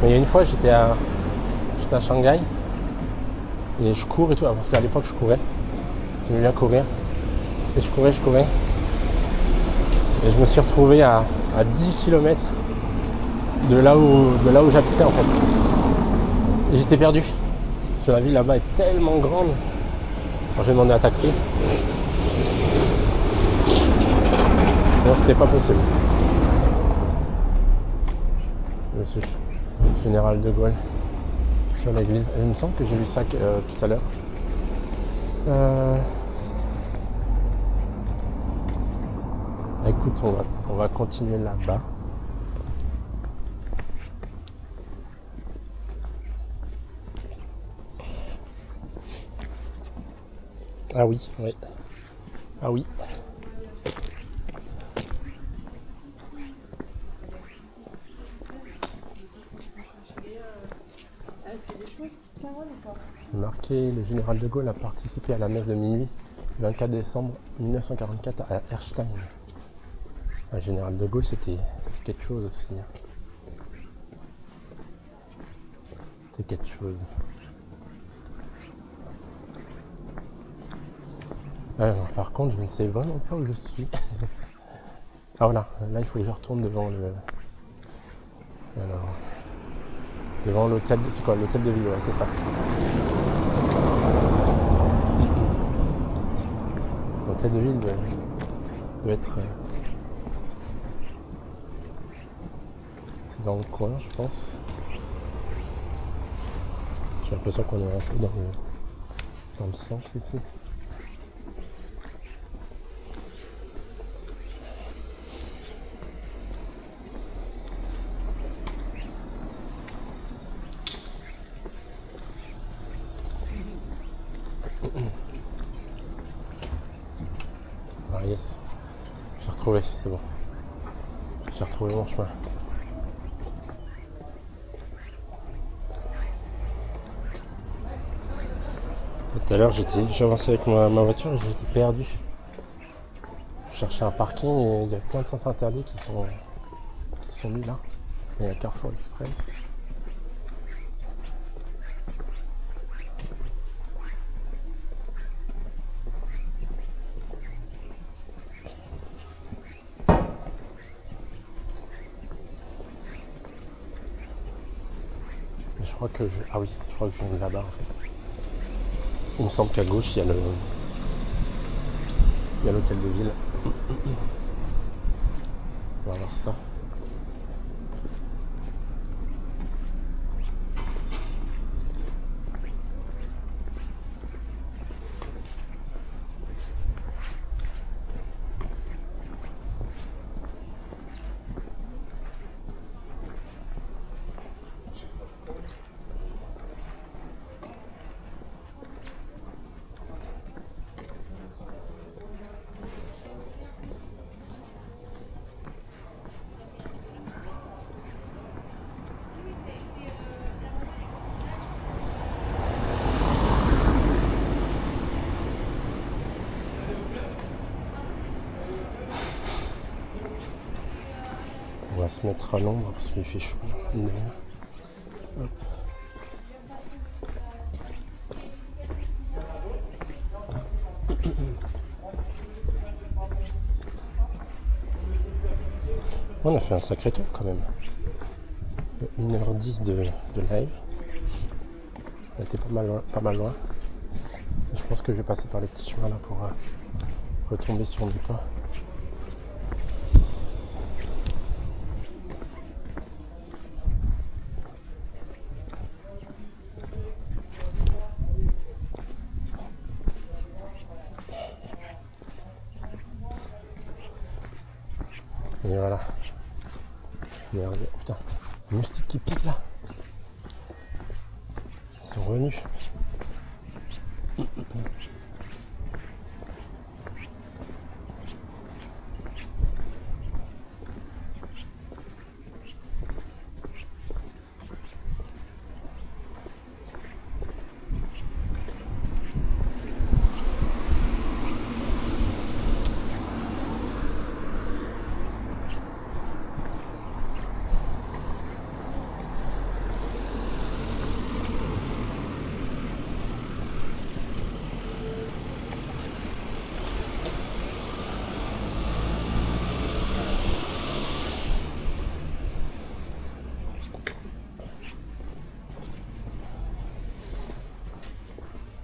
Mais il y a une fois, j'étais à Shanghai et je cours et tout, parce qu'à l'époque je courais. J'aimais bien courir. Et je courais. Et je me suis retrouvé à 10 km de là où j'habitais en fait. Et j'étais perdu. Parce que la ville là-bas est tellement grande. Alors j'ai demandé un taxi. Sinon c'était pas possible. Monsieur Général de Gaulle sur l'église. Il me semble que j'ai vu ça tout à l'heure. Écoute, on va continuer là-bas. Ah oui, oui. Ah oui. C'est marqué, le général de Gaulle a participé à la messe de minuit le 24 décembre 1944 à Erstein. Le général de Gaulle, c'était quelque chose aussi. C'était quelque chose. Alors, par contre, je ne sais vraiment pas où je suis. Ah voilà, là il faut que je retourne devant le... Alors... Devant l'hôtel... C'est quoi? L'hôtel de ville, ouais, c'est ça. L'hôtel de ville doit être... dans le coin, je pense. J'ai l'impression qu'on est un peu dans le centre ici. Ah yes, j'ai retrouvé, c'est bon. J'ai retrouvé mon chemin. Tout à l'heure, j'ai avancé avec ma voiture et j'étais perdu. Je cherchais un parking et il y a plein de sens interdits qui sont mis là. Il y a Carrefour Express. Et je crois que je viens de là-bas en fait. Il me semble qu'à gauche il y a l'hôtel de ville. On va voir ça. On va se mettre à l'ombre parce qu'il fait chaud. Hop. On a fait un sacré tour quand même. 1h10 de live. On était pas mal loin. Je pense que je vais passer par les petits chemins là pour retomber sur mes pas. Et voilà. Merde, putain, les moustiques qui piquent là. Ils sont revenus.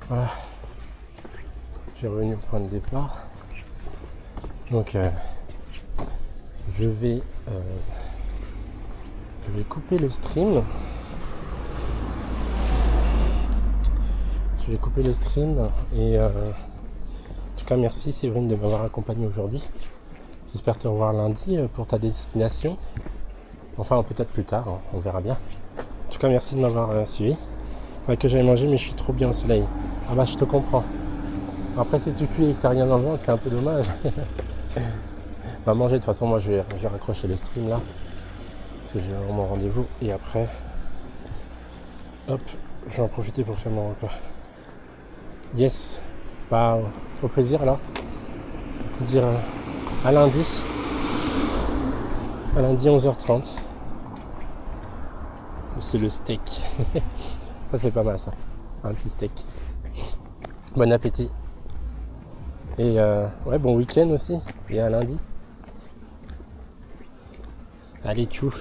Voilà. J'ai revenu au point de départ. Donc je vais couper le stream. Je vais couper le stream et en tout cas merci Séverine de m'avoir accompagné aujourd'hui. J'espère te revoir lundi pour ta destination. Enfin peut-être plus tard, hein, on verra bien. En tout cas merci de m'avoir suivi. Faudrait que j'aille manger mais je suis trop bien au soleil. Ah bah je te comprends. Après si tu cuis et que t'as rien dans le ventre c'est un peu dommage. Va manger, de toute façon moi je vais raccrocher le stream là. Parce que j'ai vraiment rendez-vous et après hop, je vais en profiter pour faire mon repas. Yes, bah au plaisir alors. Je peux dire à lundi. À lundi 11h30. C'est le steak. Ça c'est pas mal ça. Un petit steak. Bon appétit. Et ouais, bon week-end aussi. Et à lundi. Allez, tchou.